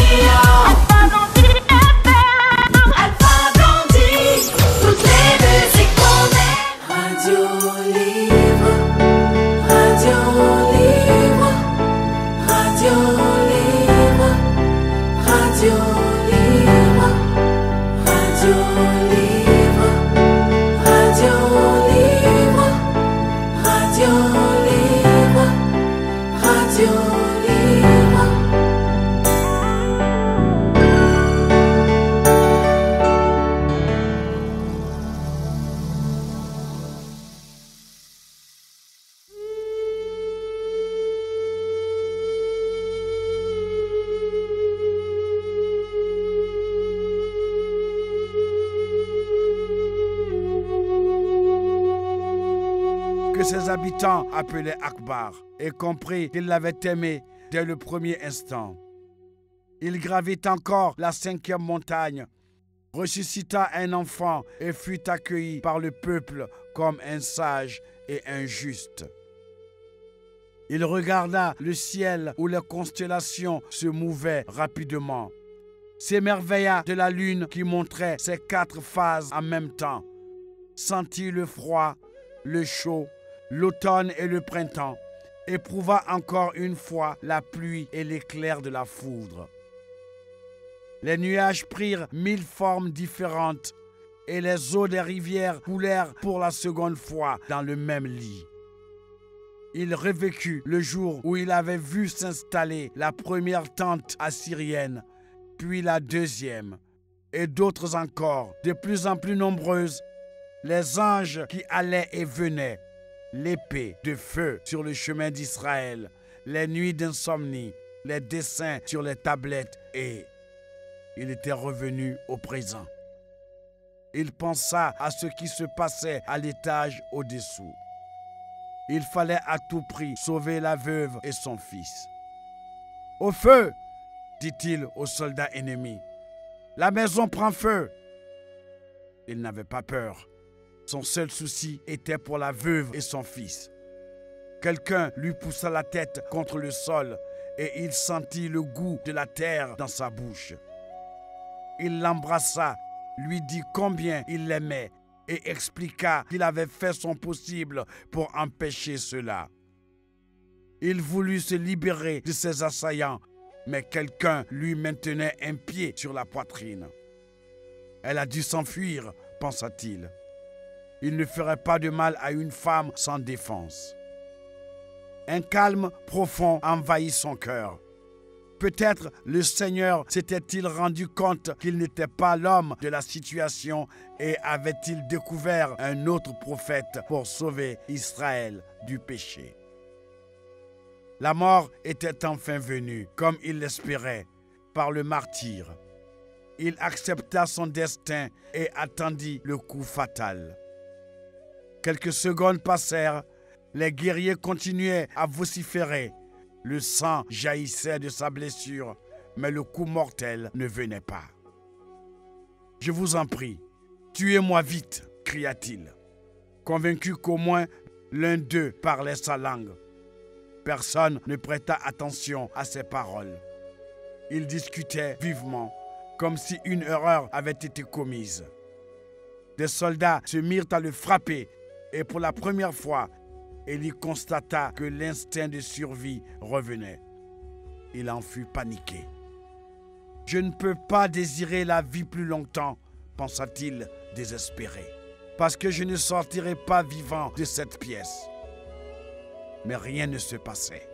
Alpha Blondie FM. Alpha Blondie, toutes les musiques qu'on aime. Radio Libre, Radio Libre, Radio Libre, Radio Libre, Radio Libre, Radio Libre, Radio Libre, Radio Libre. Que ses habitants appelaient Akbar et comprit qu'il l'avait aimé dès le premier instant. Il gravit encore la 5e montagne, ressuscita un enfant et fut accueilli par le peuple comme un sage et un juste. Il regarda le ciel où les constellations se mouvaient rapidement, s'émerveilla de la lune qui montrait ses 4 phases en même temps, sentit le froid, le chaud, l'automne et le printemps, éprouva encore une fois la pluie et l'éclair de la foudre. Les nuages prirent 1000 formes différentes et les eaux des rivières coulèrent pour la seconde fois dans le même lit. Il revécut le jour où il avait vu s'installer la première tente assyrienne, puis la deuxième, et d'autres encore, de plus en plus nombreuses, les anges qui allaient et venaient, l'épée de feu sur le chemin d'Israël, les nuits d'insomnie, les dessins sur les tablettes et il était revenu au présent. Il pensa à ce qui se passait à l'étage au-dessous. Il fallait à tout prix sauver la veuve et son fils. « Au feu !» dit-il aux soldats ennemis. « La maison prend feu !» Il n'avait pas peur. Son seul souci était pour la veuve et son fils. Quelqu'un lui poussa la tête contre le sol et il sentit le goût de la terre dans sa bouche. Il l'embrassa, lui dit combien il l'aimait et expliqua qu'il avait fait son possible pour empêcher cela. Il voulut se libérer de ses assaillants, mais quelqu'un lui maintenait un pied sur la poitrine. Elle a dû s'enfuir, pensa-t-il. Il ne ferait pas de mal à une femme sans défense. Un calme profond envahit son cœur. Peut-être le Seigneur s'était-il rendu compte qu'il n'était pas l'homme de la situation et avait-il découvert un autre prophète pour sauver Israël du péché. La mort était enfin venue, comme il l'espérait, par le martyr. Il accepta son destin et attendit le coup fatal. Quelques secondes passèrent, les guerriers continuaient à vociférer. Le sang jaillissait de sa blessure, mais le coup mortel ne venait pas. « Je vous en prie, tuez-moi vite !» cria-t-il, convaincu qu'au moins l'un d'eux parlait sa langue. Personne ne prêta attention à ses paroles. Ils discutaient vivement, comme si une erreur avait été commise. Des soldats se mirent à le frapper et pour la première fois, Élie constata que l'instinct de survie revenait. Il en fut paniqué. « Je ne peux pas désirer la vie plus longtemps, pensa-t-il désespéré, parce que je ne sortirai pas vivant de cette pièce. » Mais rien ne se passait.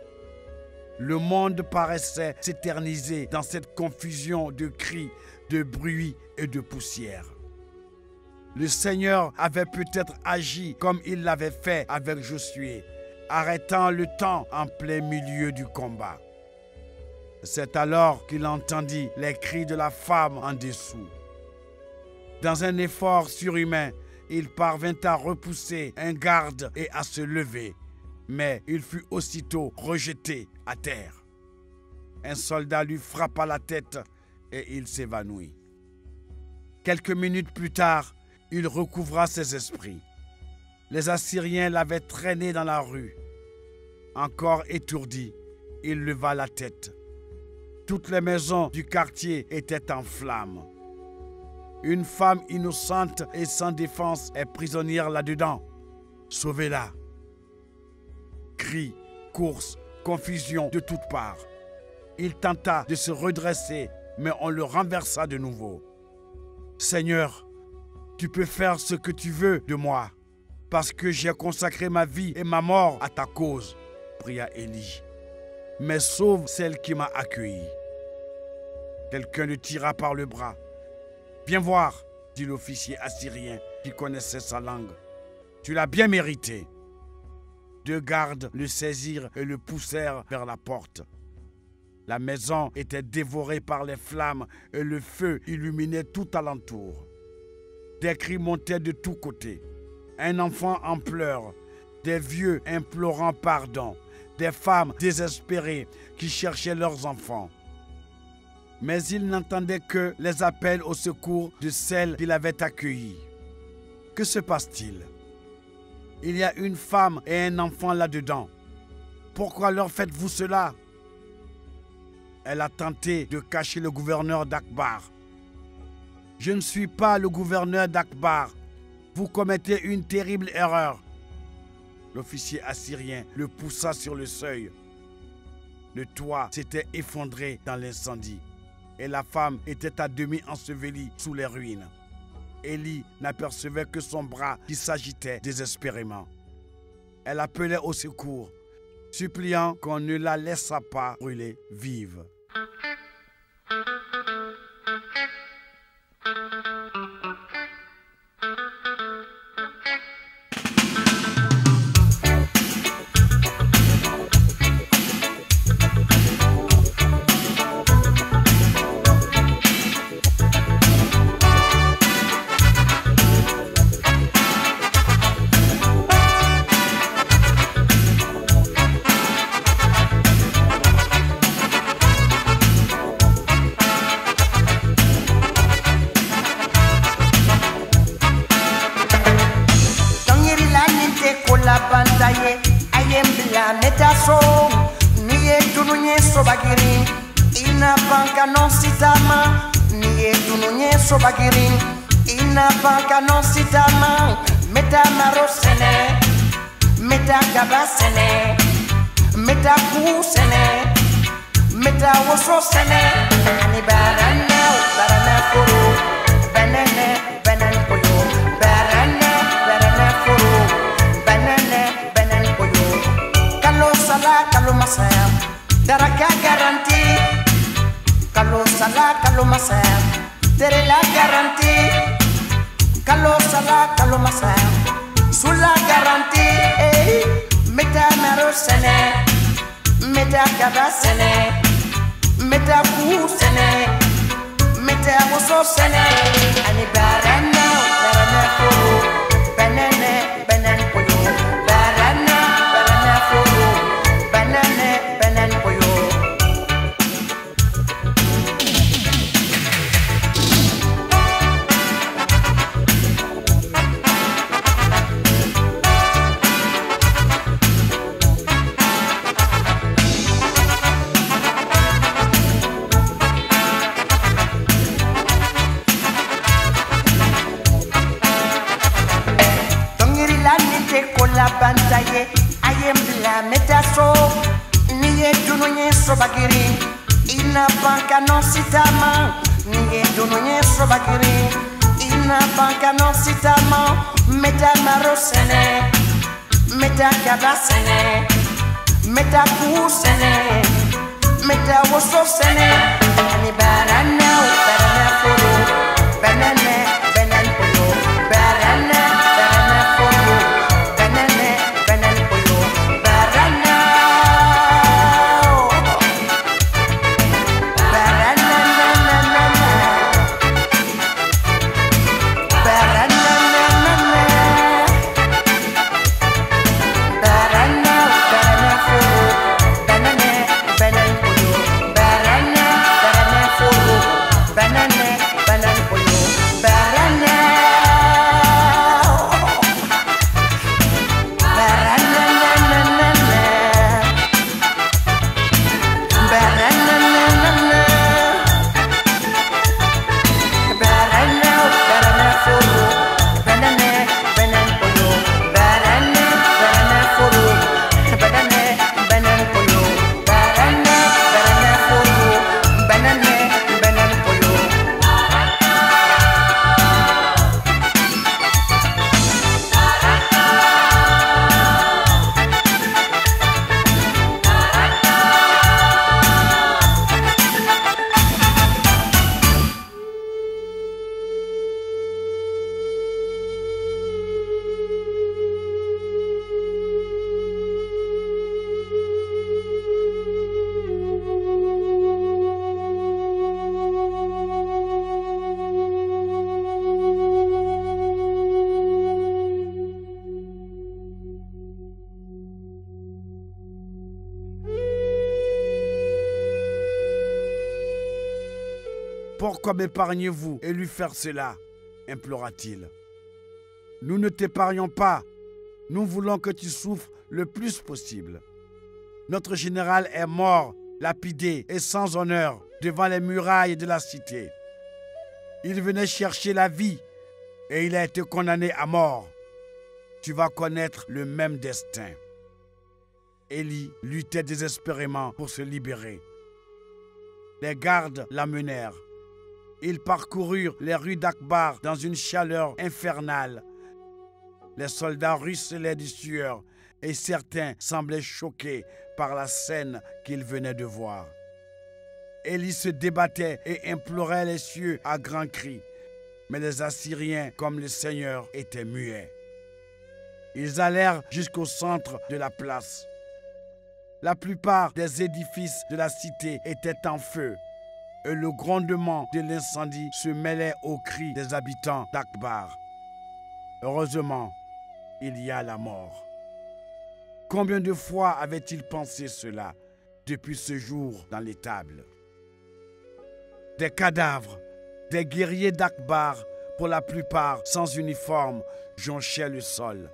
Le monde paraissait s'éterniser dans cette confusion de cris, de bruit et de poussière. Le Seigneur avait peut-être agi comme il l'avait fait avec Josué, arrêtant le temps en plein milieu du combat. C'est alors qu'il entendit les cris de la femme en dessous. Dans un effort surhumain, il parvint à repousser un garde et à se lever, mais il fut aussitôt rejeté à terre. Un soldat lui frappa la tête et il s'évanouit. Quelques minutes plus tard, il recouvra ses esprits. Les Assyriens l'avaient traîné dans la rue. Encore étourdi, il leva la tête. Toutes les maisons du quartier étaient en flammes. Une femme innocente et sans défense est prisonnière là-dedans. Sauvez-la. Cris, courses, confusion de toutes parts. Il tenta de se redresser, mais on le renversa de nouveau. Seigneur, tu peux faire ce que tu veux de moi, parce que j'ai consacré ma vie et ma mort à ta cause, pria Élie. Mais sauve celle qui m'a accueilli. Quelqu'un le tira par le bras. Viens voir, dit l'officier assyrien qui connaissait sa langue. Tu l'as bien mérité. 2 gardes le saisirent et le poussèrent vers la porte. La maison était dévorée par les flammes et le feu illuminait tout alentour. Des cris montaient de tous côtés. Un enfant en pleurs, des vieux implorant pardon, des femmes désespérées qui cherchaient leurs enfants. Mais ils n'entendaient que les appels au secours de celles qu'il avait accueillies. Que se passe-t-il? Il y a une femme et un enfant là-dedans. Pourquoi leur faites-vous cela? Elle a tenté de cacher le gouverneur d'Akbar. Je ne suis pas le gouverneur d'Akbar. Vous commettez une terrible erreur. L'officier assyrien le poussa sur le seuil. Le toit s'était effondré dans l'incendie et la femme était à demi ensevelie sous les ruines. Élie n'apercevait que son bras qui s'agitait désespérément. Elle appelait au secours, suppliant qu'on ne la laissât pas brûler vive. Ina banka non sitama, meta maro sene, meta gaba sene, meta ku sene, meta woso sene, ani barana foro, banana koyo, barana foro, banana koyo, kalo sala kalo masaya, daraka garanti, kalo sala kalo masaya, tere la garanti. Kalo sala kalo masa sula garanti meta maro sene meta gaba sene meta ku sene meta woso sene ani barana foro banana koyo barana foro banana koyo. Bantaye ayem bla metaso niye dununye sobagiri ina banka non sitama niye dununye sobagiri ina banka non sitama meta marosene meta kabasene meta kusene meta wososene ani barana foro banana koyo barana foro Barana Pourquoi m'épargnez-vous et lui faire cela ?» implora-t-il. « Nous ne t'épargnons pas. Nous voulons que tu souffres le plus possible. Notre général est mort, lapidé et sans honneur devant les murailles de la cité. Il venait chercher la vie et il a été condamné à mort. Tu vas connaître le même destin. » Élie luttait désespérément pour se libérer. Les gardes l'amenèrent. Ils parcoururent les rues d'Akbar dans une chaleur infernale. Les soldats ruisselaient de sueur et certains semblaient choqués par la scène qu'ils venaient de voir. Élie se débattait et implorait les cieux à grands cris, mais les Assyriens, comme le Seigneur, étaient muets. Ils allèrent jusqu'au centre de la place. La plupart des édifices de la cité étaient en feu et le grondement de l'incendie se mêlait aux cris des habitants d'Akbar. Heureusement, il y a la mort. Combien de fois avait-il pensé cela depuis ce jour dans l'étable? Des cadavres, des guerriers d'Akbar, pour la plupart sans uniforme, jonchaient le sol.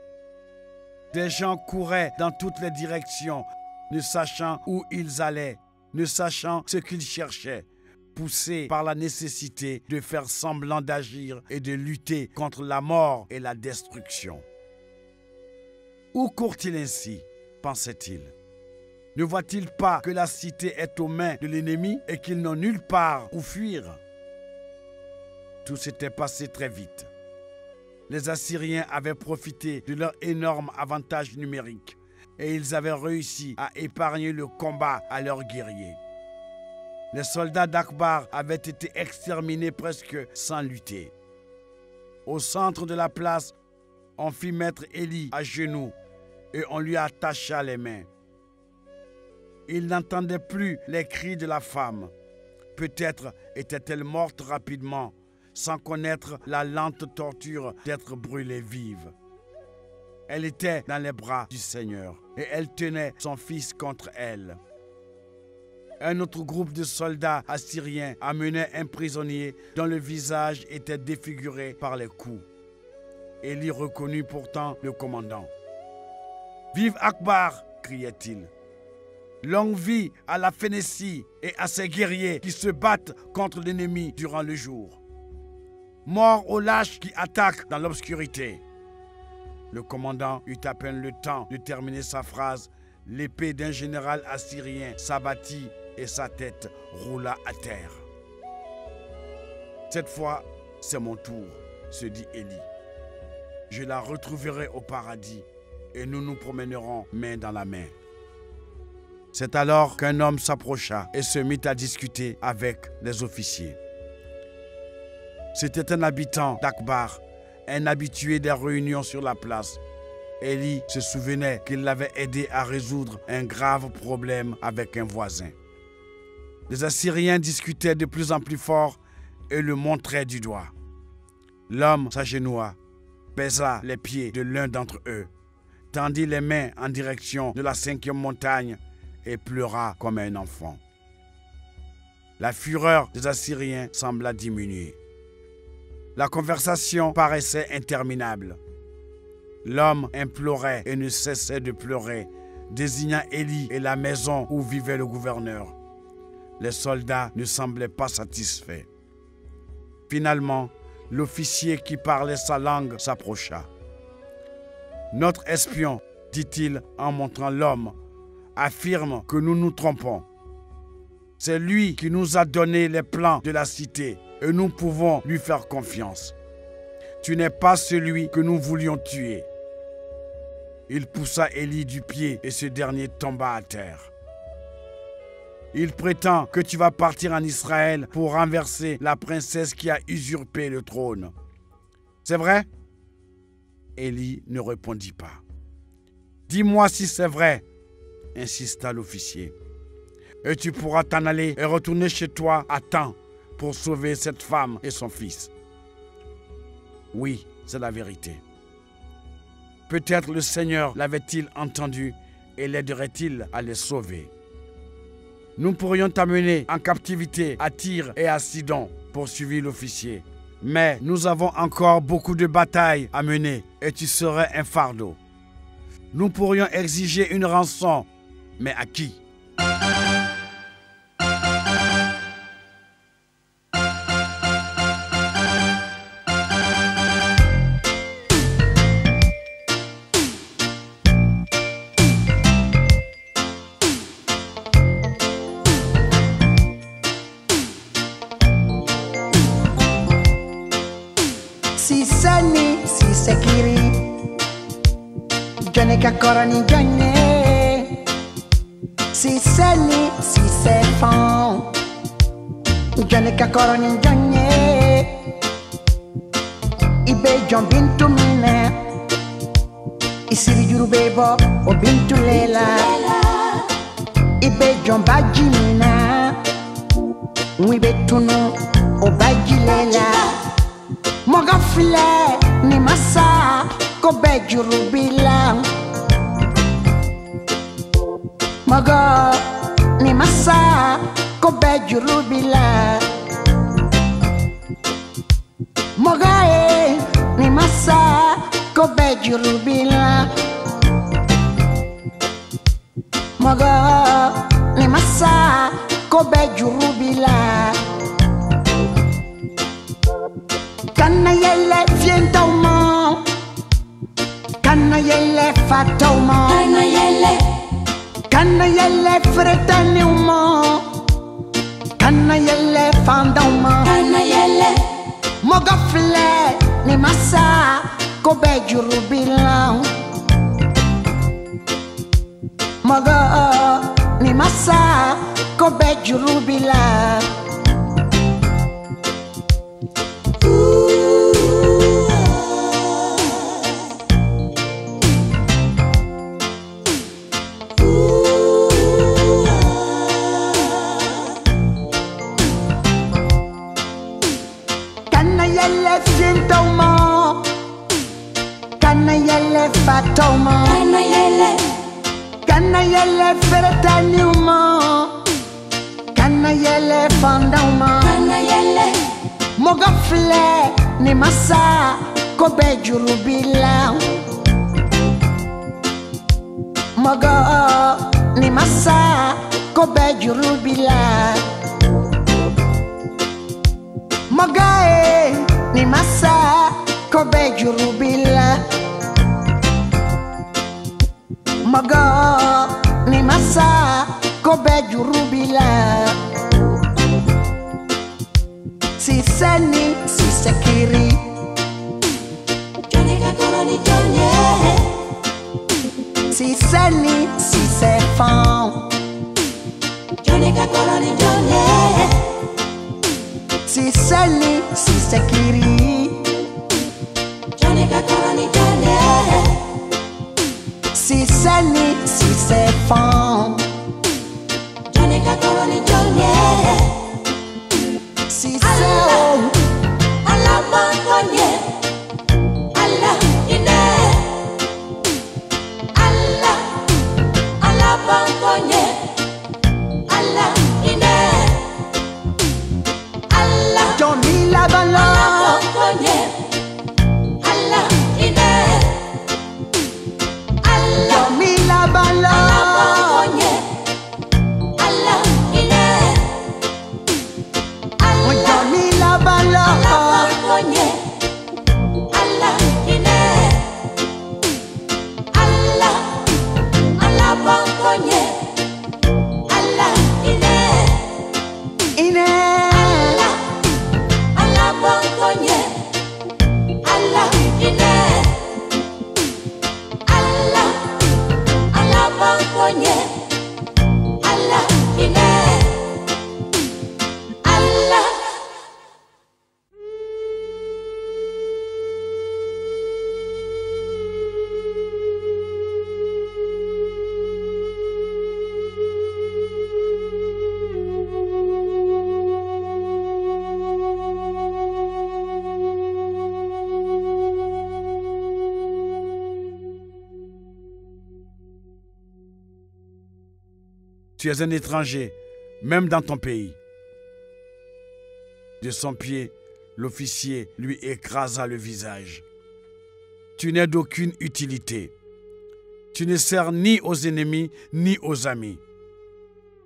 Des gens couraient dans toutes les directions, ne sachant où ils allaient, ne sachant ce qu'ils cherchaient, poussés par la nécessité de faire semblant d'agir et de lutter contre la mort et la destruction. Où court-il ainsi, pensait-il? Ne voit-il pas que la cité est aux mains de l'ennemi et qu'ils n'ont nulle part où fuir? Tout s'était passé très vite. Les Assyriens avaient profité de leur énorme avantage numérique et ils avaient réussi à épargner le combat à leurs guerriers. Les soldats d'Akbar avaient été exterminés presque sans lutter. Au centre de la place, on fit mettre Élie à genoux et on lui attacha les mains. Il n'entendait plus les cris de la femme. Peut-être était-elle morte rapidement, sans connaître la lente torture d'être brûlée vive. Elle était dans les bras du Seigneur et elle tenait son fils contre elle. Un autre groupe de soldats assyriens amenait un prisonnier dont le visage était défiguré par les coups. Élie reconnut pourtant le commandant. « Vive Akbar !» criait-il. « Longue vie à la Phénicie et à ses guerriers qui se battent contre l'ennemi durant le jour. Mort aux lâches qui attaquent dans l'obscurité. » Le commandant eut à peine le temps de terminer sa phrase. L'épée d'un général assyrien s'abattit et sa tête roula à terre. « Cette fois, c'est mon tour, » se dit Élie. « Je la retrouverai au paradis et nous nous promènerons main dans la main. » C'est alors qu'un homme s'approcha et se mit à discuter avec les officiers. C'était un habitant d'Akbar, un habitué des réunions sur la place. Élie se souvenait qu'il l'avait aidé à résoudre un grave problème avec un voisin. Les Assyriens discutaient de plus en plus fort et le montraient du doigt. L'homme s'agenouilla, baisa les pieds de l'un d'entre eux, tendit les mains en direction de la 5e montagne et pleura comme un enfant. La fureur des Assyriens sembla diminuer. La conversation paraissait interminable. L'homme implorait et ne cessait de pleurer, désignant Élie et la maison où vivait le gouverneur. Les soldats ne semblaient pas satisfaits. Finalement, l'officier qui parlait sa langue s'approcha. « Notre espion, dit-il en montrant l'homme, affirme que nous nous trompons. C'est lui qui nous a donné les plans de la cité et nous pouvons lui faire confiance. Tu n'es pas celui que nous voulions tuer. » Il poussa Élie du pied et ce dernier tomba à terre. « Il prétend que tu vas partir en Israël pour renverser la princesse qui a usurpé le trône. C'est vrai ?» Élie ne répondit pas. « Dis-moi si c'est vrai, » insista l'officier. « Et tu pourras t'en aller et retourner chez toi à temps pour sauver cette femme et son fils. » Oui, c'est la vérité. Peut-être le Seigneur l'avait-il entendu et l'aiderait-il à les sauver. Nous pourrions t'amener en captivité à Tyr et à Sidon, poursuivit l'officier. Mais nous avons encore beaucoup de batailles à mener et tu serais un fardeau. Nous pourrions exiger une rançon, mais à qui? Si sani, si sekiri, jone kakorani jone. Si sani, si sefon, jone kakorani jone. Ibe jon bintu mine, isiri juru bebo o bintu lela. Ibe jon baji mina, wibe tunu o baji lela. Moga file ni masa ko be jurubila. Moga ni masa ko be jurubila. Moga ni masa ko be jurubila. Moga ni masa ko be jurubila. Kana yele fientoma, kana yele fatoma, kana yele fretanuma, kana yele fandoma, moga fle ni masa ko be jurubila. Moga ni masa ko be jurubila. Kana yele fatoma, kana yele feretaniuma, kana yele fandoma, moga fle ni masa ko be jurubila. Moga ni masa ko be jurubila. Moga ni masa ko be jurubila. Moga ni masa ko be jurubila. Si sani si sekiri, si sani si sefon, si sani si sekiri, si sani si sefon, si sefon. Johnny la bala, Johnny la bala, Johnny la bala. Ine, Tu es un étranger, même dans ton pays. De son pied, l'officier lui écrasa le visage. Tu n'es d'aucune utilité. Tu ne sers ni aux ennemis ni aux amis.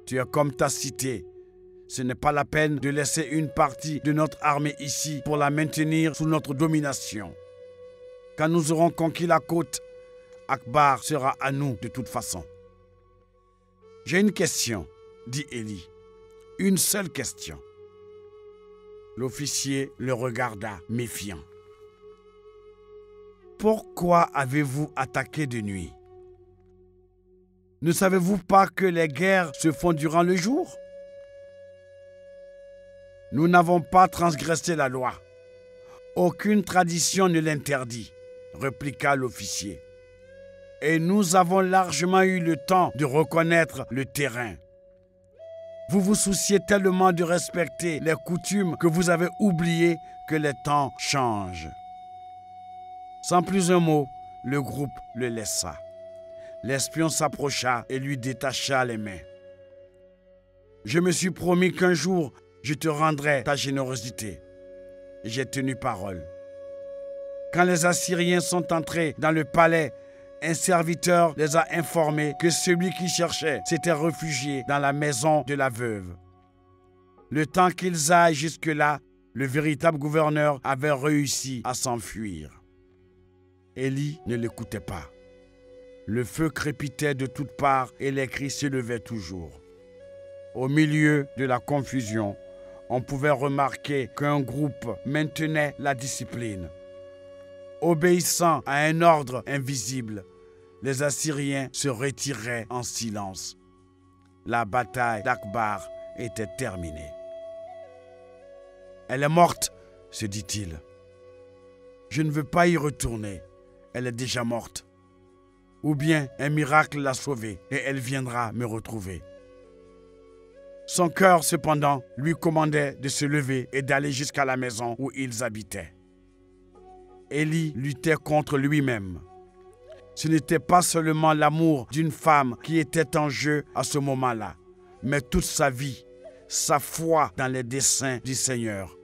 Tu es comme ta cité. Ce n'est pas la peine de laisser une partie de notre armée ici pour la maintenir sous notre domination. Quand nous aurons conquis la côte, Akbar sera à nous de toute façon. J'ai une question, dit Élie. Une seule question. L'officier le regarda méfiant. Pourquoi avez-vous attaqué de nuit? Ne savez-vous pas que les guerres se font durant le jour? Nous n'avons pas transgressé la loi. Aucune tradition ne l'interdit, répliqua l'officier. Et nous avons largement eu le temps de reconnaître le terrain. Vous vous souciez tellement de respecter les coutumes que vous avez oublié que les temps changent. Sans plus un mot, le groupe le laissa. L'espion s'approcha et lui détacha les mains. Je me suis promis qu'un jour, je te rendrai ta générosité. J'ai tenu parole. Quand les Assyriens sont entrés dans le palais, un serviteur les a informés que celui qui cherchait s'était réfugié dans la maison de la veuve. Le temps qu'ils aillent jusque-là, le véritable gouverneur avait réussi à s'enfuir. Élie ne l'écoutait pas. Le feu crépitait de toutes parts et les cris s'élevaient toujours. Au milieu de la confusion, on pouvait remarquer qu'un groupe maintenait la discipline. Obéissant à un ordre invisible, les Assyriens se retiraient en silence. La bataille d'Akbar était terminée. « Elle est morte, se dit-il. Je ne veux pas y retourner. Elle est déjà morte. Ou bien un miracle l'a sauvée et elle viendra me retrouver. » Son cœur, cependant, lui commandait de se lever et d'aller jusqu'à la maison où ils habitaient. Élie luttait contre lui-même. Ce n'était pas seulement l'amour d'une femme qui était en jeu à ce moment-là, mais toute sa vie, sa foi dans les desseins du Seigneur,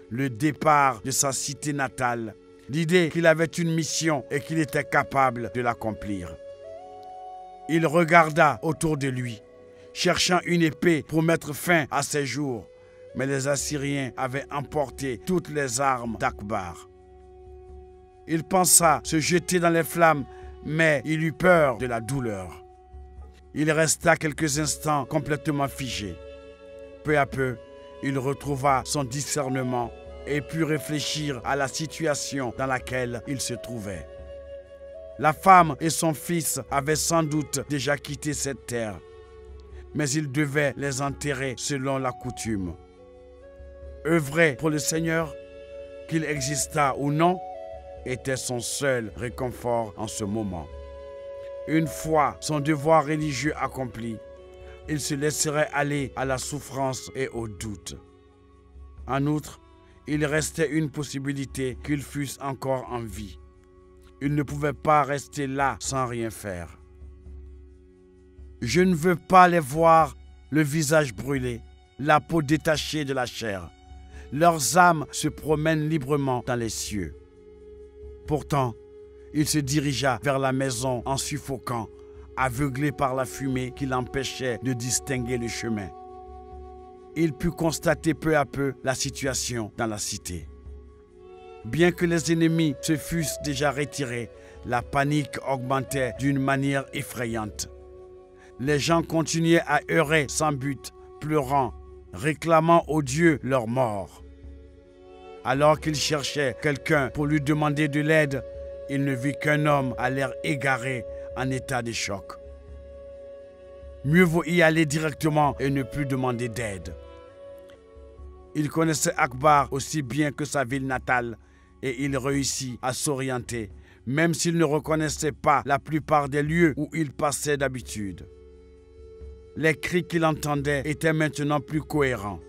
le départ de sa cité natale, l'idée qu'il avait une mission et qu'il était capable de l'accomplir. Il regarda autour de lui, cherchant une épée pour mettre fin à ses jours, mais les Assyriens avaient emporté toutes les armes d'Akbar. Il pensa se jeter dans les flammes, mais il eut peur de la douleur. Il resta quelques instants complètement figé. Peu à peu, il retrouva son discernement et put réfléchir à la situation dans laquelle il se trouvait. La femme et son fils avaient sans doute déjà quitté cette terre, mais il devait les enterrer selon la coutume. Œuvrer pour le Seigneur, qu'il existât ou non, était son seul réconfort en ce moment. Une fois son devoir religieux accompli, il se laisserait aller à la souffrance et au doute. En outre, il restait une possibilité qu'ils fussent encore en vie. Il ne pouvait pas rester là sans rien faire. Je ne veux pas les voir le visage brûlé, la peau détachée de la chair. Leurs âmes se promènent librement dans les cieux. Pourtant, il se dirigea vers la maison en suffoquant, aveuglé par la fumée qui l'empêchait de distinguer le chemin. Il put constater peu à peu la situation dans la cité. Bien que les ennemis se fussent déjà retirés, la panique augmentait d'une manière effrayante. Les gens continuaient à errer sans but, pleurant, réclamant aux dieux leur mort. Alors qu'il cherchait quelqu'un pour lui demander de l'aide, il ne vit qu'un homme à l'air égaré, en état de choc. Mieux vaut y aller directement et ne plus demander d'aide. Il connaissait Akbar aussi bien que sa ville natale et il réussit à s'orienter, même s'il ne reconnaissait pas la plupart des lieux où il passait d'habitude. Les cris qu'il entendait étaient maintenant plus cohérents.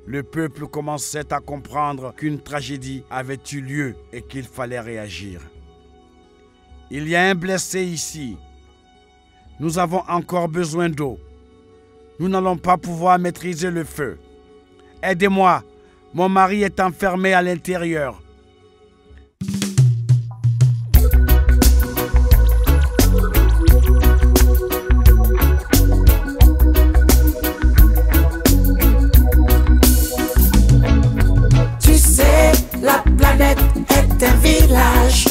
Le peuple commençait à comprendre qu'une tragédie avait eu lieu et qu'il fallait réagir. « Il y a un blessé ici. Nous avons encore besoin d'eau. Nous n'allons pas pouvoir maîtriser le feu. Aidez-moi, Mon mari est enfermé à l'intérieur. Tu sais, la planète est un village.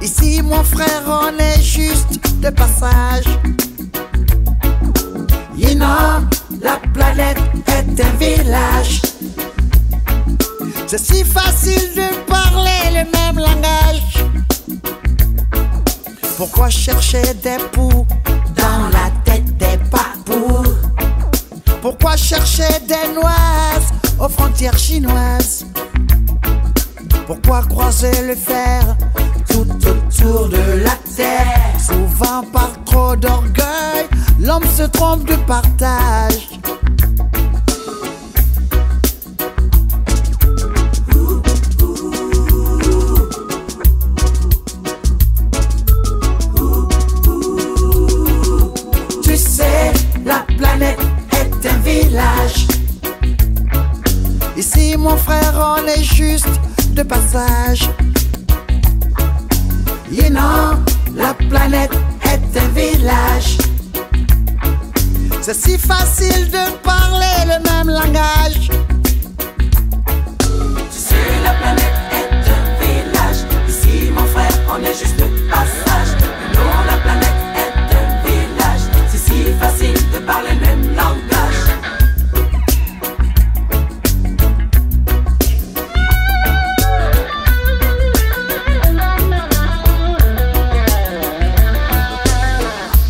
Ici, mon frère, on est juste de passage. You know, la planète est un village. C'est si facile de parler le même langage. Pourquoi chercher des poux dans la tête des papous? Pourquoi chercher des noises aux frontières chinoises? Pourquoi croiser le fer tout autour de la terre? Souvent par trop d'orgueil, l'homme se trompe de partage. Tu sais, la planète est un village. Ici, mon frère, on est juste de passage. You know, la planète est un village. C'est si facile de parler le même langage. Tu sais, la planète est un village. Ici, mon frère, on est juste de passage. Non, la planète est un village. C'est si facile de parler le même langage.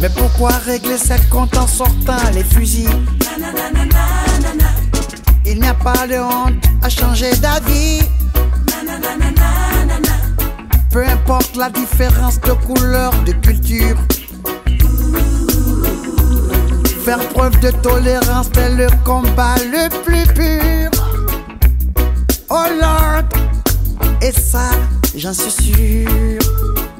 Mais pourquoi régler ses comptes en sortant les fusils? Il n'y a pas de honte à changer d'avis. Peu importe la différence de couleur, de culture. Faire preuve de tolérance, c'est le combat le plus pur. Oh Lord, et ça, j'en suis sûr.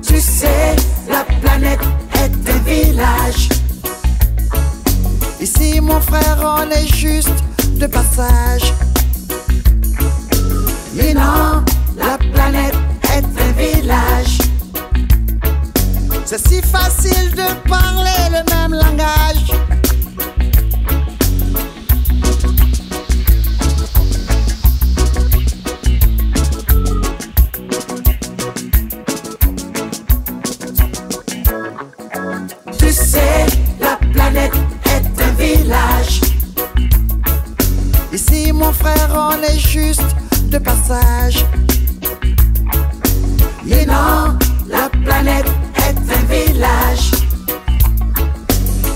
Tu sais, la planète est un village. Ici, mon frère, on est juste de passage. You know, la planète est un village. C'est si facile de parler le même langage. Tu sais, la planète est un village. Ici, mon frère, on est juste de passage. You know, la planète est un village.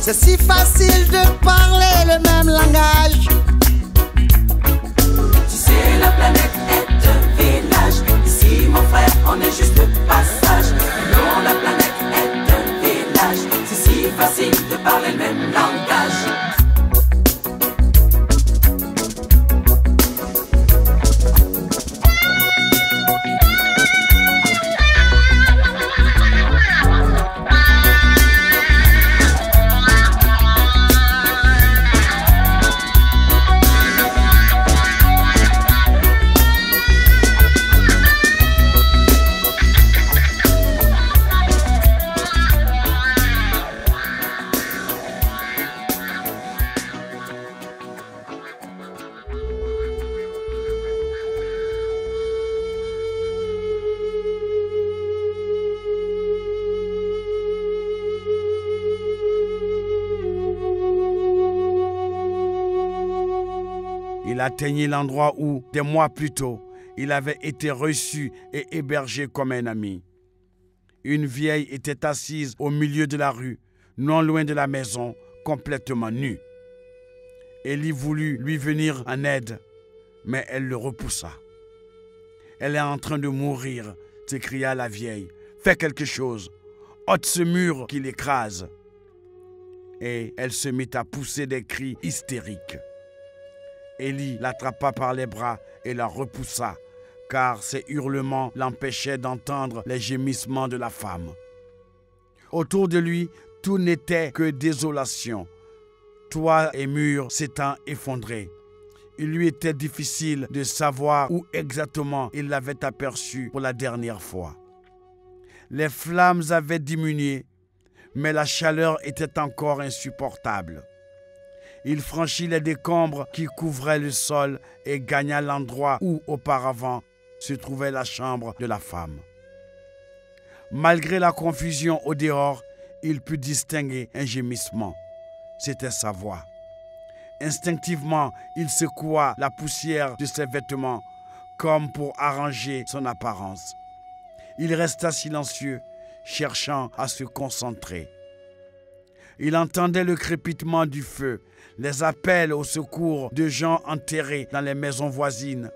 C'est si facile de parler le même langage. Tu sais, la planète est un village. Ici, mon frère, on est juste de passage. Non, la planète est un village. C'est si facile de parler le même langage. Il atteignit l'endroit où, des mois plus tôt, il avait été reçu et hébergé comme un ami. Une vieille était assise au milieu de la rue, non loin de la maison, complètement nue. Élie voulut lui venir en aide, mais elle le repoussa. « Elle est en train de mourir », s'écria la vieille. « Fais quelque chose, ôte ce mur qui l'écrase. » Et elle se mit à pousser des cris hystériques. Élie l'attrapa par les bras et la repoussa, car ses hurlements l'empêchaient d'entendre les gémissements de la femme. Autour de lui, tout n'était que désolation. Toits et murs s'étant effondrés. Il lui était difficile de savoir où exactement il l'avait aperçu pour la dernière fois. Les flammes avaient diminué, mais la chaleur était encore insupportable. Il franchit les décombres qui couvraient le sol et gagna l'endroit où, auparavant, se trouvait la chambre de la femme. Malgré la confusion au dehors, il put distinguer un gémissement. C'était sa voix. Instinctivement, il secoua la poussière de ses vêtements, comme pour arranger son apparence. Il resta silencieux, cherchant à se concentrer. Il entendait le crépitement du feu, les appels au secours de gens enterrés dans les maisons voisines,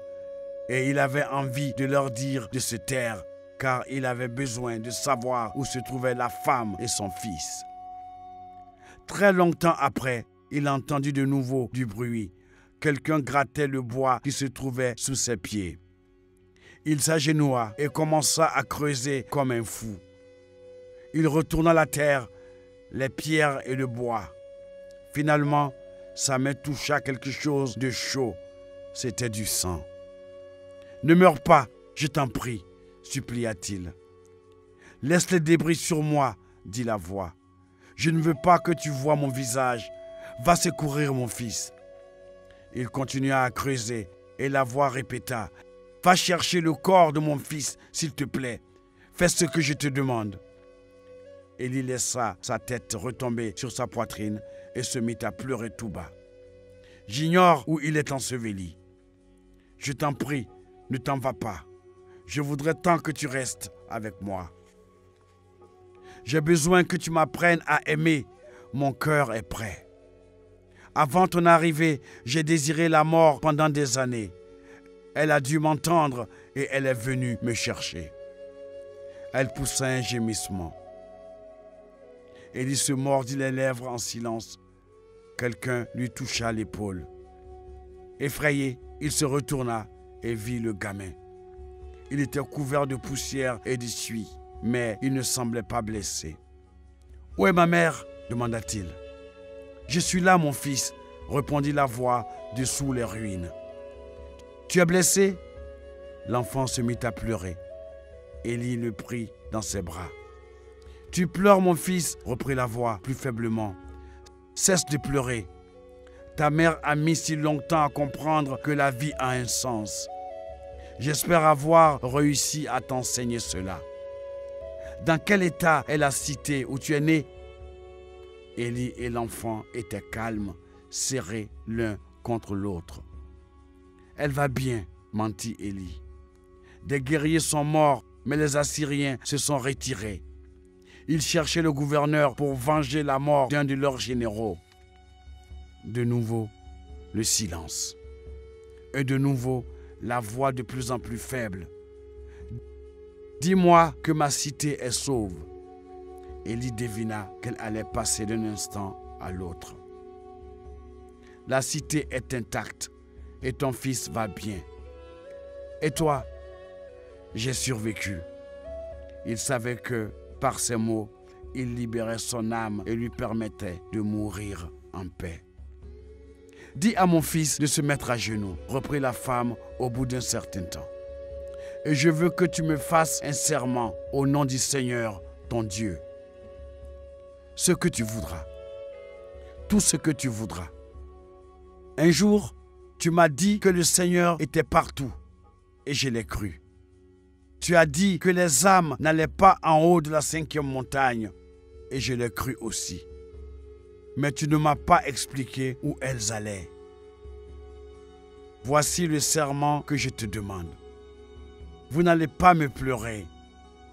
et il avait envie de leur dire de se taire, car il avait besoin de savoir où se trouvaient la femme et son fils. Très longtemps après, il entendit de nouveau du bruit. Quelqu'un grattait le bois qui se trouvait sous ses pieds. Il s'agenouilla et commença à creuser comme un fou. Il retourna la terre, les pierres et le bois. Finalement, sa main toucha quelque chose de chaud. C'était du sang. « Ne meurs pas, je t'en prie, » supplia-t-il. « Laisse les débris sur moi, » dit la voix. « Je ne veux pas que tu voies mon visage. Va secourir mon fils. » Il continua à creuser et la voix répéta. « Va chercher le corps de mon fils, s'il te plaît. Fais ce que je te demande. » Élie laissa sa tête retomber sur sa poitrine et se mit à pleurer tout bas. « J'ignore où il est enseveli. Je t'en prie, ne t'en vas pas. Je voudrais tant que tu restes avec moi. J'ai besoin que tu m'apprennes à aimer. Mon cœur est prêt. Avant ton arrivée, j'ai désiré la mort pendant des années. Elle a dû m'entendre et elle est venue me chercher. » Elle poussa un gémissement. Élie se mordit les lèvres en silence. Quelqu'un lui toucha l'épaule. Effrayé, il se retourna et vit le gamin. Il était couvert de poussière et de suie, mais il ne semblait pas blessé. « Où est ma mère ?» demanda-t-il. « Je suis là, mon fils, » répondit la voix dessous les ruines. « Tu es blessé ?» L'enfant se mit à pleurer. Élie le prit dans ses bras. « Tu pleures, mon fils » reprit la voix plus faiblement. « Cesse de pleurer. Ta mère a mis si longtemps à comprendre que la vie a un sens. J'espère avoir réussi à t'enseigner cela. Dans quel état est la cité où tu es né ?» Élie et l'enfant étaient calmes, serrés l'un contre l'autre. « Elle va bien, » mentit Élie. « Des guerriers sont morts, mais les Assyriens se sont retirés. Ils cherchaient le gouverneur pour venger la mort d'un de leurs généraux. » De nouveau, le silence. Et de nouveau, la voix de plus en plus faible. « Dis-moi que ma cité est sauve. » Élie devina qu'elle allait passer d'un instant à l'autre. « La cité est intacte et ton fils va bien. Et toi, j'ai survécu. » Il savait que, par ces mots, il libérait son âme et lui permettait de mourir en paix. « Dis à mon fils de se mettre à genoux, » reprit la femme au bout d'un certain temps. « Et je veux que tu me fasses un serment au nom du Seigneur, ton Dieu. Ce que tu voudras, tout ce que tu voudras. Un jour, tu m'as dit que le Seigneur était partout, et je l'ai cru. Tu as dit que les âmes n'allaient pas en haut de la 5e montagne, et je l'ai cru aussi. Mais tu ne m'as pas expliqué où elles allaient. Voici le serment que je te demande. Vous n'allez pas me pleurer,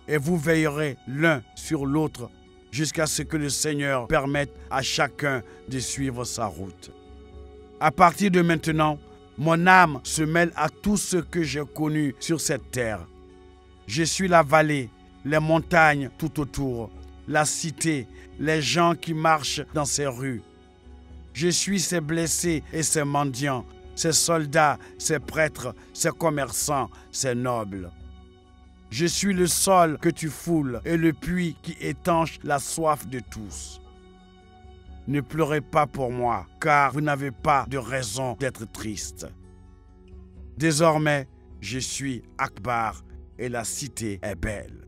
et vous veillerez l'un sur l'autre jusqu'à ce que le Seigneur permette à chacun de suivre sa route. À partir de maintenant, mon âme se mêle à tout ce que j'ai connu sur cette terre. Je suis la vallée, les montagnes tout autour, la cité, les gens qui marchent dans ces rues. Je suis ces blessés et ces mendiants, ces soldats, ces prêtres, ces commerçants, ces nobles. Je suis le sol que tu foules et le puits qui étanche la soif de tous. ne pleurez pas pour moi, car vous n'avez pas de raison d'être triste. Désormais, je suis Akbar et la cité est belle. »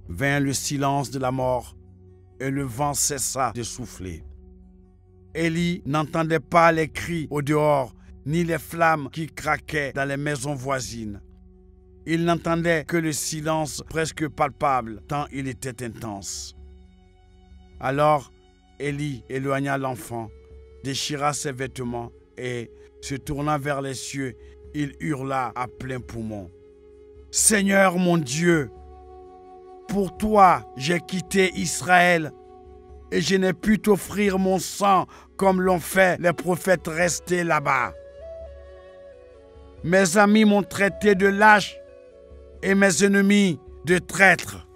Vint le silence de la mort et le vent cessa de souffler. Élie n'entendait pas les cris au dehors, ni les flammes qui craquaient dans les maisons voisines. Il n'entendait que le silence presque palpable, tant il était intense. Alors, Élie éloigna l'enfant, déchira ses vêtements et, se tournant vers les cieux, il hurla à plein poumon. « Seigneur mon Dieu, pour toi j'ai quitté Israël et je n'ai pu t'offrir mon sang comme l'ont fait les prophètes restés là-bas. Mes amis m'ont traité de lâche et mes ennemis de traître.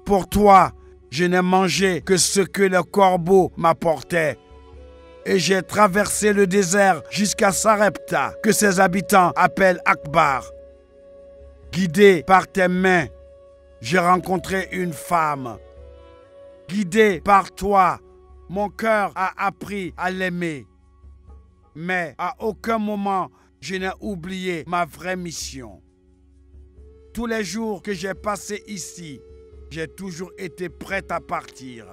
Pour toi, je n'ai mangé que ce que les corbeaux m'apportaient. Et j'ai traversé le désert jusqu'à Sarepta, que ses habitants appellent Akbar. Guidé par tes mains, j'ai rencontré une femme. Guidé par toi, mon cœur a appris à l'aimer. Mais à aucun moment, je n'ai oublié ma vraie mission. Tous les jours que j'ai passés ici, j'ai toujours été prête à partir.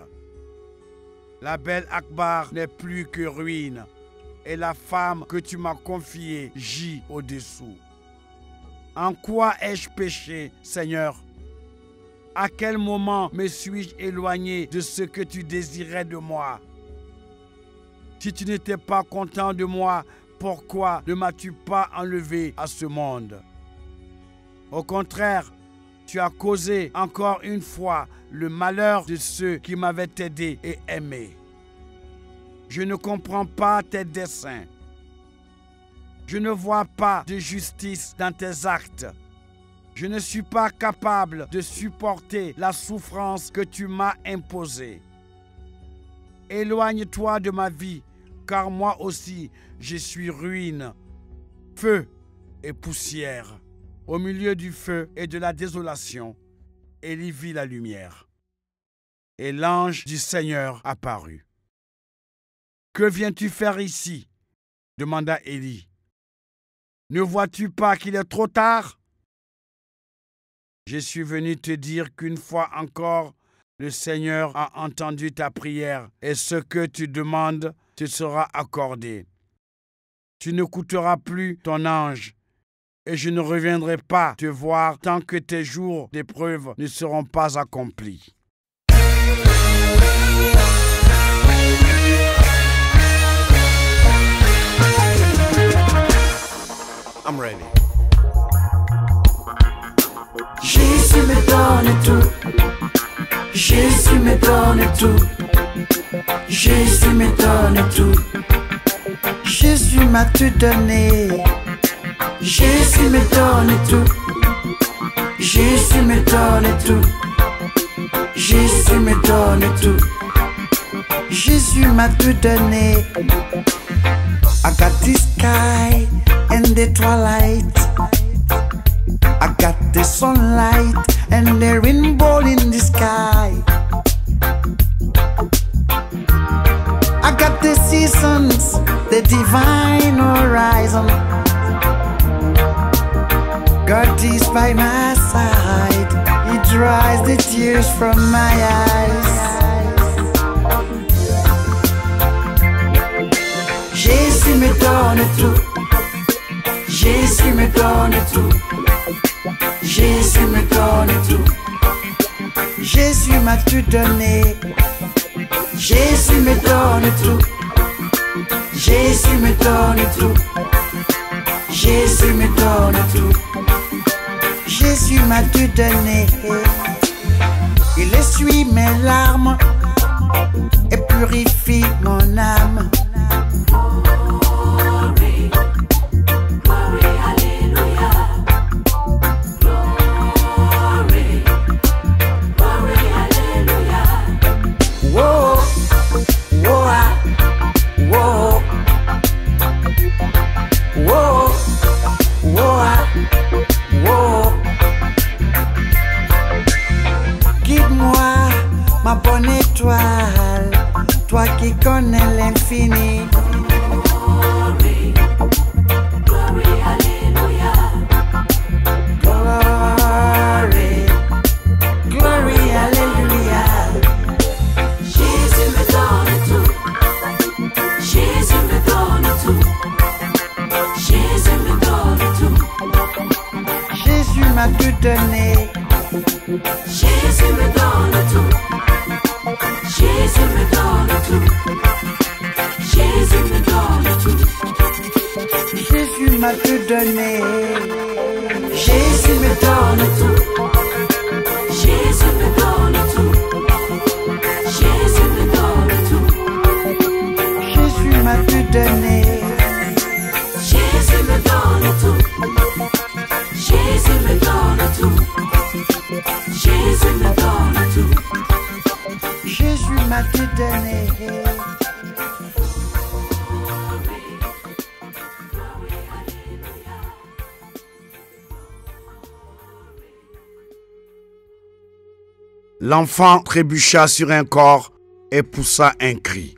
La belle Akbar n'est plus que ruine et la femme que tu m'as confiée gît au-dessous. En quoi ai-je péché, Seigneur? À quel moment me suis-je éloigné de ce que tu désirais de moi? Si tu n'étais pas content de moi, pourquoi ne m'as-tu pas enlevé à ce monde? Au contraire, tu as causé encore une fois le malheur de ceux qui m'avaient aidé et aimé. Je ne comprends pas tes desseins. Je ne vois pas de justice dans tes actes. Je ne suis pas capable de supporter la souffrance que tu m'as imposée. Éloigne-toi de ma vie, car moi aussi je suis ruine, feu et poussière. Au milieu du feu et de la désolation, Élie vit la lumière. Et l'ange du Seigneur apparut. « Que viens-tu faire ici ?» demanda Élie. « Ne vois-tu pas qu'il est trop tard? Je suis venu te dire qu'une fois encore, le Seigneur a entendu ta prière et ce que tu demandes te sera accordé. Tu ne coûteras plus ton ange et je ne reviendrai pas te voir tant que tes jours d'épreuve ne seront pas accomplis. » I'm ready. Jésus me donne tout. Jésus me donne tout. Jésus me donne tout. Jésus m'a tout donné. Jésus me donne tout. Jésus me donne tout. Jésus me donne tout. Jésus m'a tout donné. I got the sky and the twilight. I got the sunlight and the rainbow in the sky. I got the seasons, the divine horizon. God is by my side. He dries the tears from my eyes. Jésus me donne tout. Jésus me donne tout. Jésus me donne tout. Jésus m'a tout donné. Jésus me donne tout. Jésus me donne tout. Jésus me donne tout. Jésus m'a tout donné. Il essuie mes larmes et purifie mon âme. Ma bonne étoile, qui connaît l'infini. Glory, glory, hallelujah. Glory, glory, hallelujah. Jésus me donne tout. Jésus me donne tout. Jésus me donne tout. Jésus m'a tout donné. Jésus me donne tout. Jésus me donne tout. Jésus me donne tout. Jésus m'a tout donné. Jésus me donne tout. Jésus me donne tout. Jésus me donne tout. Jésus m'a tout donné. Jésus me donne tout. Jésus me donne tout. Jésus me donne tout. Jésus m'a tout donné. L'enfant trébucha sur un corps et poussa un cri.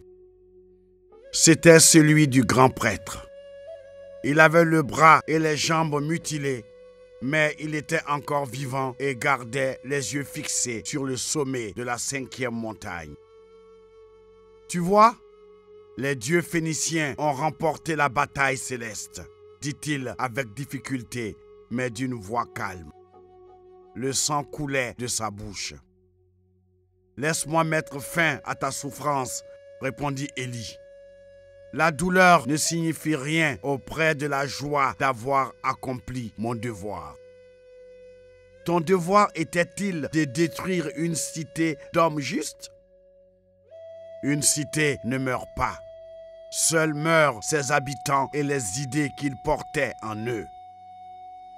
C'était celui du grand prêtre. Il avait le bras et les jambes mutilés, mais il était encore vivant et gardait les yeux fixés sur le sommet de la 5e montagne. Tu vois, les dieux phéniciens ont remporté la bataille céleste, dit-il avec difficulté, mais d'une voix calme. Le sang coulait de sa bouche. Laisse-moi mettre fin à ta souffrance, répondit Élie. La douleur ne signifie rien auprès de la joie d'avoir accompli mon devoir. Ton devoir était-il de détruire une cité d'hommes justes? Une cité ne meurt pas. Seuls meurent ses habitants et les idées qu'ils portaient en eux.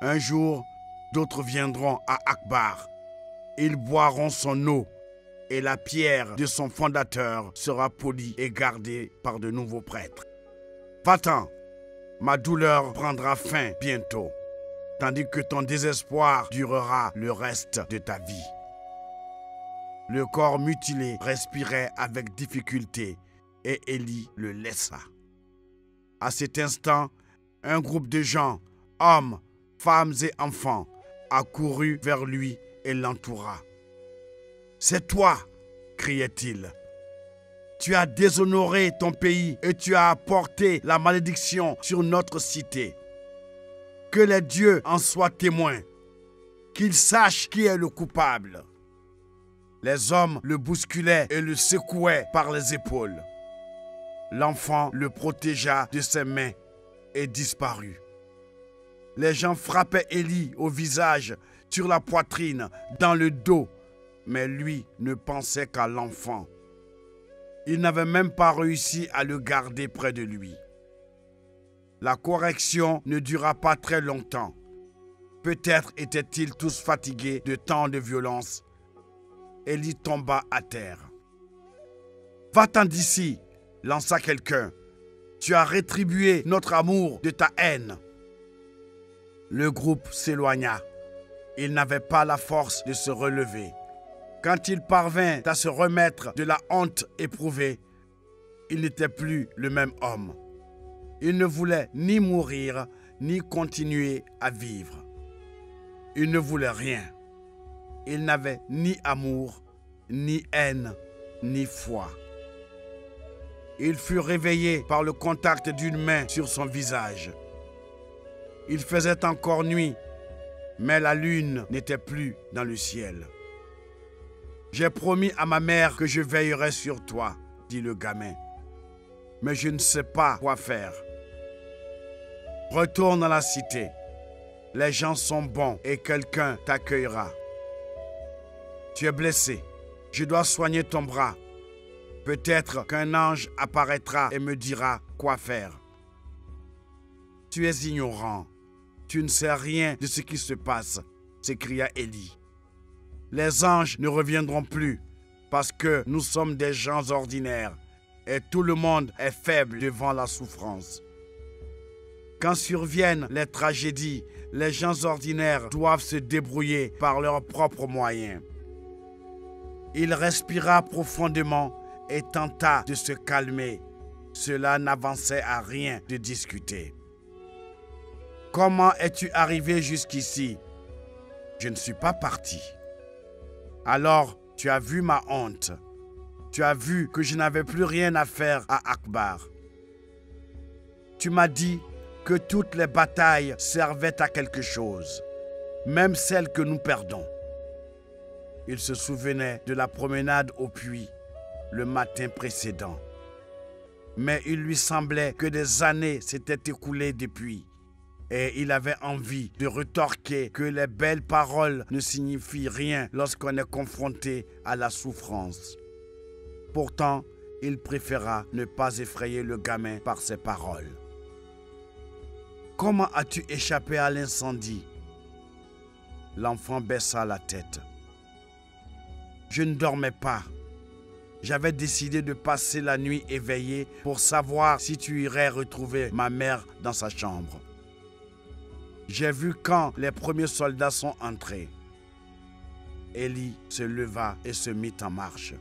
Un jour, d'autres viendront à Akbar. Ils boiront son eau et la pierre de son fondateur sera polie et gardée par de nouveaux prêtres. Va-t'en, ma douleur prendra fin bientôt, tandis que ton désespoir durera le reste de ta vie. Le corps mutilé respirait avec difficulté et Élie le laissa. À cet instant, un groupe de gens, hommes, femmes et enfants, accourut vers lui et l'entoura. « C'est toi !» criait-il. « Tu as déshonoré ton pays et tu as apporté la malédiction sur notre cité. Que les dieux en soient témoins, qu'ils sachent qui est le coupable. » Les hommes le bousculaient et le secouaient par les épaules. L'enfant le protégea de ses mains et disparut. Les gens frappaient Élie au visage, sur la poitrine, dans le dos, mais lui ne pensait qu'à l'enfant. Il n'avait même pas réussi à le garder près de lui. La correction ne dura pas très longtemps. Peut-être étaient-ils tous fatigués de tant de violence. Élie tomba à terre. « Va-t'en d'ici !» lança quelqu'un. « Tu as rétribué notre amour de ta haine. » Le groupe s'éloigna. Il n'avait pas la force de se relever. Quand il parvint à se remettre de la honte éprouvée, il n'était plus le même homme. Il ne voulait ni mourir, ni continuer à vivre. Il ne voulait rien. Il n'avait ni amour, ni haine, ni foi. Il fut réveillé par le contact d'une main sur son visage. Il faisait encore nuit, mais la lune n'était plus dans le ciel. « J'ai promis à ma mère que je veillerai sur toi, » dit le gamin. « Mais je ne sais pas quoi faire. Retourne dans la cité. Les gens sont bons et quelqu'un t'accueillera. Tu es blessé. Je dois soigner ton bras. Peut-être qu'un ange apparaîtra et me dira quoi faire. Tu es ignorant. Tu ne sais rien de ce qui se passe, » s'écria Élie. « Les anges ne reviendront plus parce que nous sommes des gens ordinaires et tout le monde est faible devant la souffrance. Quand surviennent les tragédies, les gens ordinaires doivent se débrouiller par leurs propres moyens. » Il respira profondément et tenta de se calmer. Cela n'avançait à rien de discuter. Comment es-tu arrivé jusqu'ici? Je ne suis pas parti. Alors, tu as vu ma honte. Tu as vu que je n'avais plus rien à faire à Akbar. Tu m'as dit que toutes les batailles servaient à quelque chose, même celles que nous perdons. Il se souvenait de la promenade au puits le matin précédent. Mais il lui semblait que des années s'étaient écoulées depuis. Et il avait envie de retorquer que les belles paroles ne signifient rien lorsqu'on est confronté à la souffrance. Pourtant, il préféra ne pas effrayer le gamin par ses paroles. Comment as-tu échappé à l'incendie? L'enfant baissa la tête. Je ne dormais pas. J'avais décidé de passer la nuit éveillé pour savoir si tu irais retrouver ma mère dans sa chambre. J'ai vu quand les premiers soldats sont entrés. Élie se leva et se mit en marche.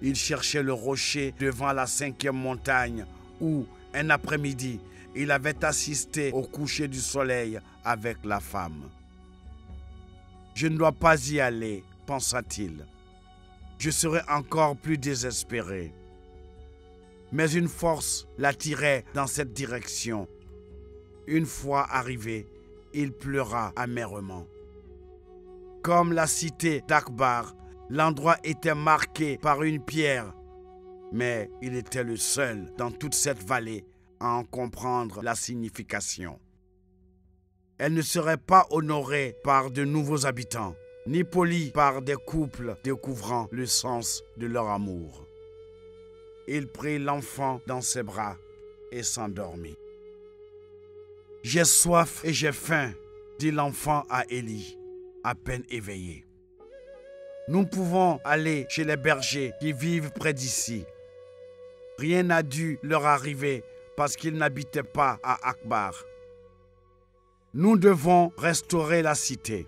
Il cherchait le rocher devant la 5e montagne où, un après-midi, il avait assisté au coucher du soleil avec la femme. Je ne dois pas y aller, pensa-t-il. Je serai encore plus désespéré. Mais une force l'attirait dans cette direction. Une fois arrivé, il pleura amèrement. Comme la cité d'Akbar, l'endroit était marqué par une pierre, mais il était le seul dans toute cette vallée à en comprendre la signification. Elle ne serait pas honorée par de nouveaux habitants, ni polie par des couples découvrant le sens de leur amour. Il prit l'enfant dans ses bras et s'endormit. « J'ai soif et j'ai faim, » dit l'enfant à Élie, à peine éveillé. « Nous pouvons aller chez les bergers qui vivent près d'ici. Rien n'a dû leur arriver parce qu'ils n'habitaient pas à Akbar. Nous devons restaurer la cité.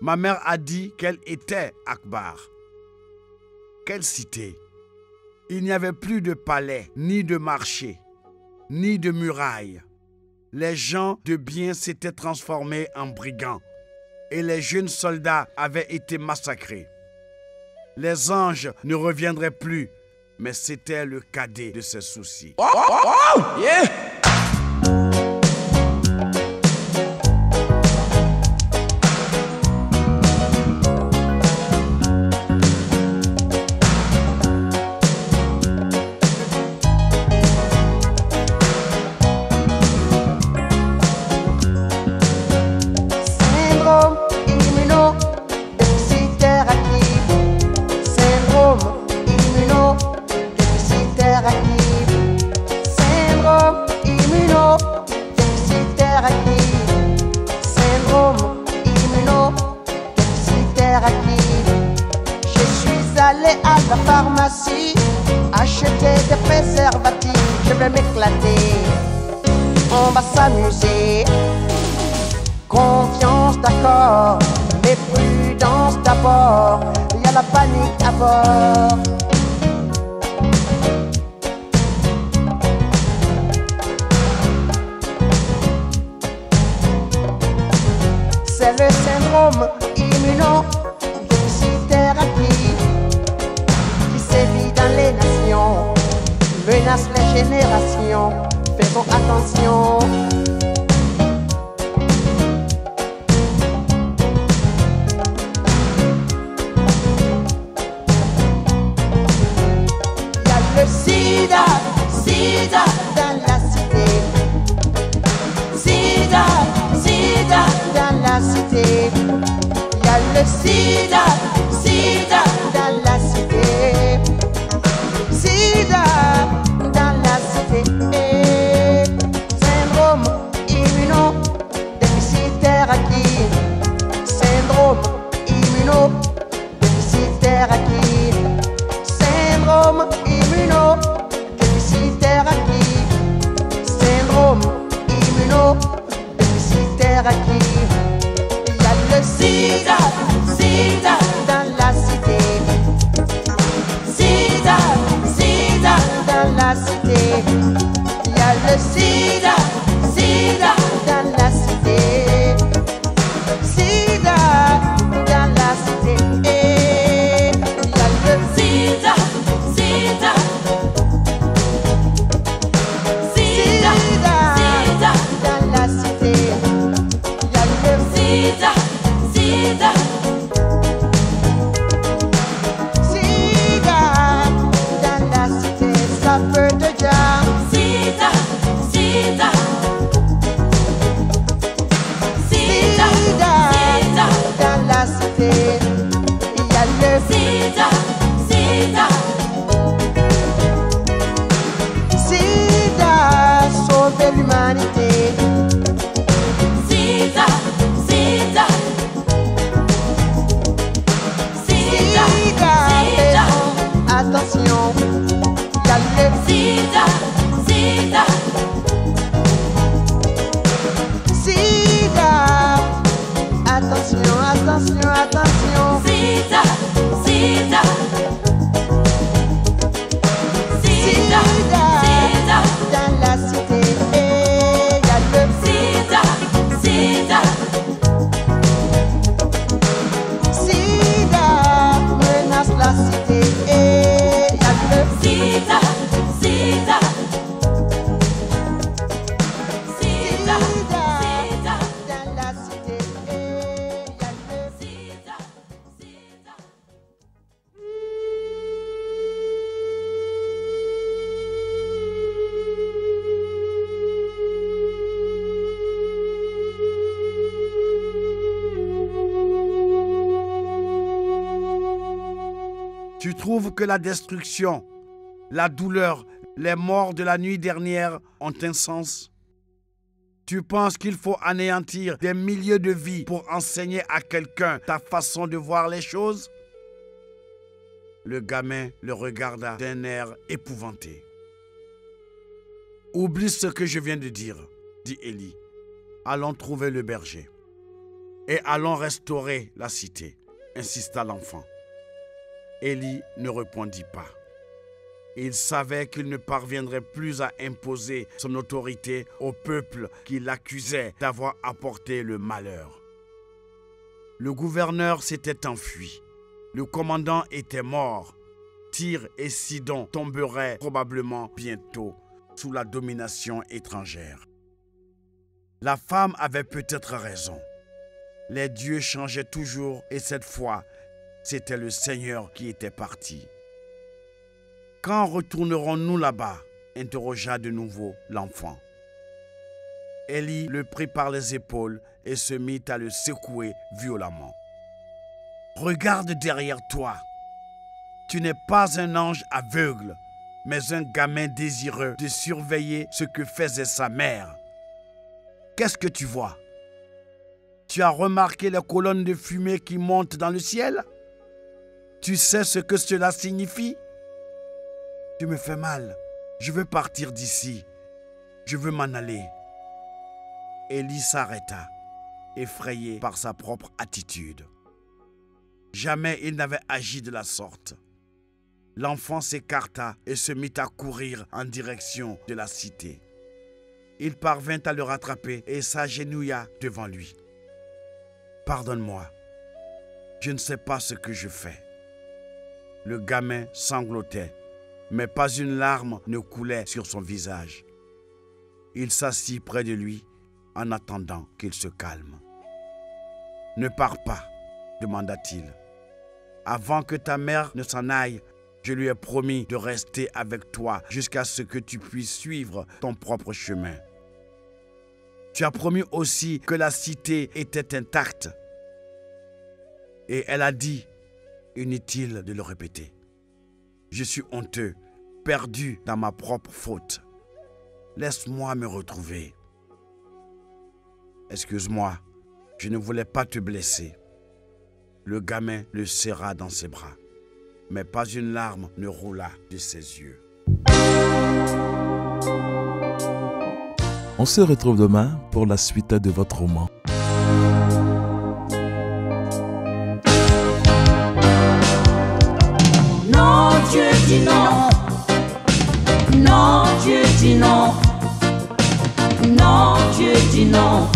Ma mère a dit qu'elle était Akbar. » Quelle cité? Il n'y avait plus de palais, ni de marché, ni de murailles. Les gens de bien s'étaient transformés en brigands et les jeunes soldats avaient été massacrés. Les anges ne reviendraient plus, mais c'était le cadet de ses soucis. Yeah. Je suis allé à la pharmacie acheter des préservatifs. Je vais m'éclater, on va s'amuser. Confiance d'accord, mais prudence d'abord. Il y a la panique à bord. C'est le syndrome immunodéficitaire qui sévit dans les nations, menace les générations. Faisons attention. Il y a le sida, sida dans la cité. Sida, sida dans la cité. Il y a le sida, sida dans la cité. Sida dans la cité. Syndrome immunodéficitaire acquis. Syndrome immunodéficitaire acquis. Syndrome immunodéficitaire acquis. Syndrome immunodéficitaire acquis. Il y a le sida, sida dans la cité. Sida, Tu trouves que la destruction, la douleur, les morts de la nuit dernière ont un sens? Tu penses qu'il faut anéantir des milliers de vies pour enseigner à quelqu'un ta façon de voir les choses? Le gamin le regarda d'un air épouvanté. « Oublie ce que je viens de dire, » dit Élie. « Allons trouver le berger et allons restaurer la cité, » insista l'enfant. Élie ne répondit pas. Il savait qu'il ne parviendrait plus à imposer son autorité au peuple qui l'accusait d'avoir apporté le malheur. Le gouverneur s'était enfui. Le commandant était mort. Tyr et Sidon tomberaient probablement bientôt sous la domination étrangère. La femme avait peut-être raison. Les dieux changeaient toujours et cette fois, c'était le Seigneur qui était parti. « Quand retournerons-nous là-bas » interrogea de nouveau l'enfant. Élie le prit par les épaules et se mit à le secouer violemment. « Regarde derrière toi. Tu n'es pas un ange aveugle, mais un gamin désireux de surveiller ce que faisait sa mère. Qu'est-ce que tu vois? Tu as remarqué les colonnes de fumée qui montent dans le ciel? Tu sais ce que cela signifie? Tu me fais mal. Je veux partir d'ici. Je veux m'en aller. » Élie s'arrêta, effrayé par sa propre attitude. Jamais il n'avait agi de la sorte. L'enfant s'écarta et se mit à courir en direction de la cité. Il parvint à le rattraper et s'agenouilla devant lui. « Pardonne-moi, je ne sais pas ce que je fais. » Le gamin sanglotait, mais pas une larme ne coulait sur son visage. Il s'assit près de lui en attendant qu'il se calme. « Ne pars pas, » demanda-t-il. « Avant que ta mère ne s'en aille, je lui ai promis de rester avec toi jusqu'à ce que tu puisses suivre ton propre chemin. Tu as promis aussi que la cité était intacte. » Et elle a dit, inutile de le répéter, « Je suis honteux, perdu dans ma propre faute. Laisse-moi me retrouver. » « Excuse-moi, je ne voulais pas te blesser. » Le gamin le serra dans ses bras, mais pas une larme ne roula de ses yeux. On se retrouve demain pour la suite de votre roman. Non, Dieu dit non. Non, Dieu dit non. Non, Dieu dit non.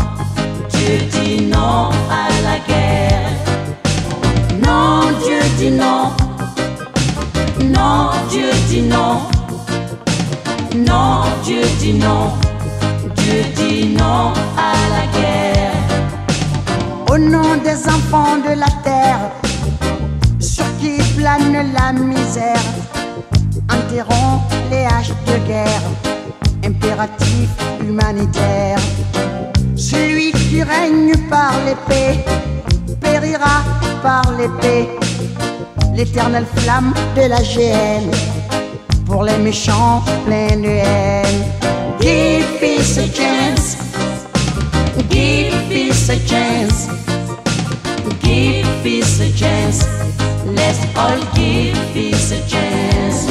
Dieu dit non à la guerre. Non, Dieu dit non. Non, Dieu dit non. Non, Dieu dit non. Dieu dit non à la guerre. Au nom des enfants de la terre, sur qui plane la misère, enterrons les haches de guerre, impératif humanitaire. Celui qui règne par l'épée périra par l'épée, l'éternelle flamme de la géhenne, pour les méchants pleins de haine. Give peace a chance, give peace a chance, give peace a chance, let's all give peace a chance.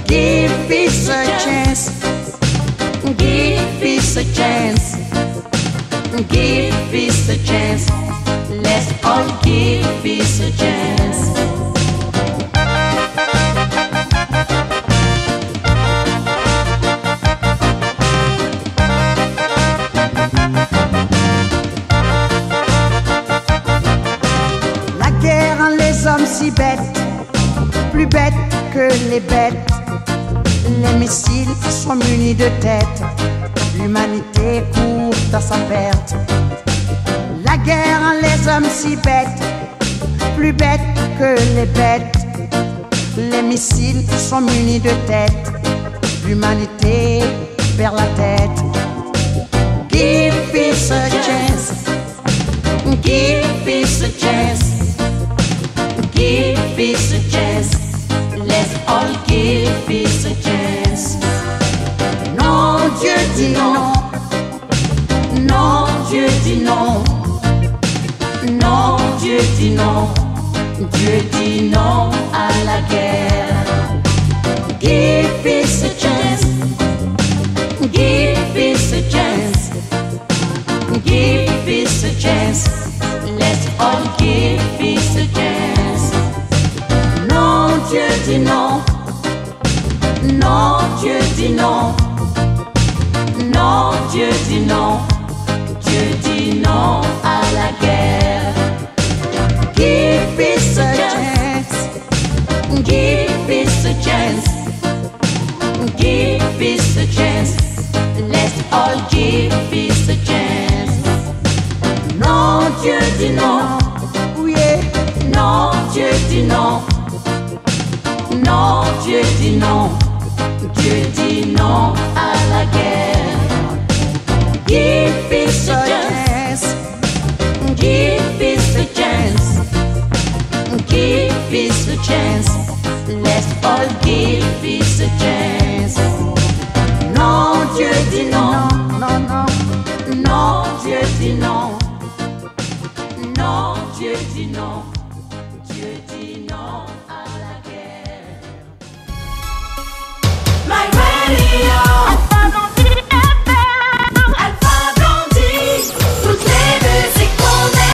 Give peace a chance, give peace a chance, give peace a chance, let's all give peace a chance. La guerre rend les hommes si bêtes, plus bêtes que les bêtes. Les missiles sont munis de têtes, l'humanité court à sa perte. La guerre rend les hommes si bêtes, plus bêtes que les bêtes. Les missiles sont munis de têtes, l'humanité perd la tête. Give peace a chance, give peace a chance, Give peace a chance. Let's all give peace a chance. Non, Dieu dit non. Non, Dieu dit non. Non, Dieu dit non. Dieu dit non à la guerre. Give peace a chance. Give peace a chance. Give peace a chance. Let's all give peace a chance. Non, Dieu dit non. Non, Dieu dit non. Non, Dieu dit non. Dieu dit non à la guerre. Give peace a chance. Give peace a chance. Give peace a chance. Let's all give peace a chance. Non, Dieu dit non. Oui, Non, Dieu dit non. Non, Dieu dit non. Dieu dit non à la guerre. Give peace a chance. Give peace a chance. Give peace a chance. Let's all give peace a chance. Non, Dieu dit non. non, non, non. Non, Dieu dit non. Non, Dieu dit non.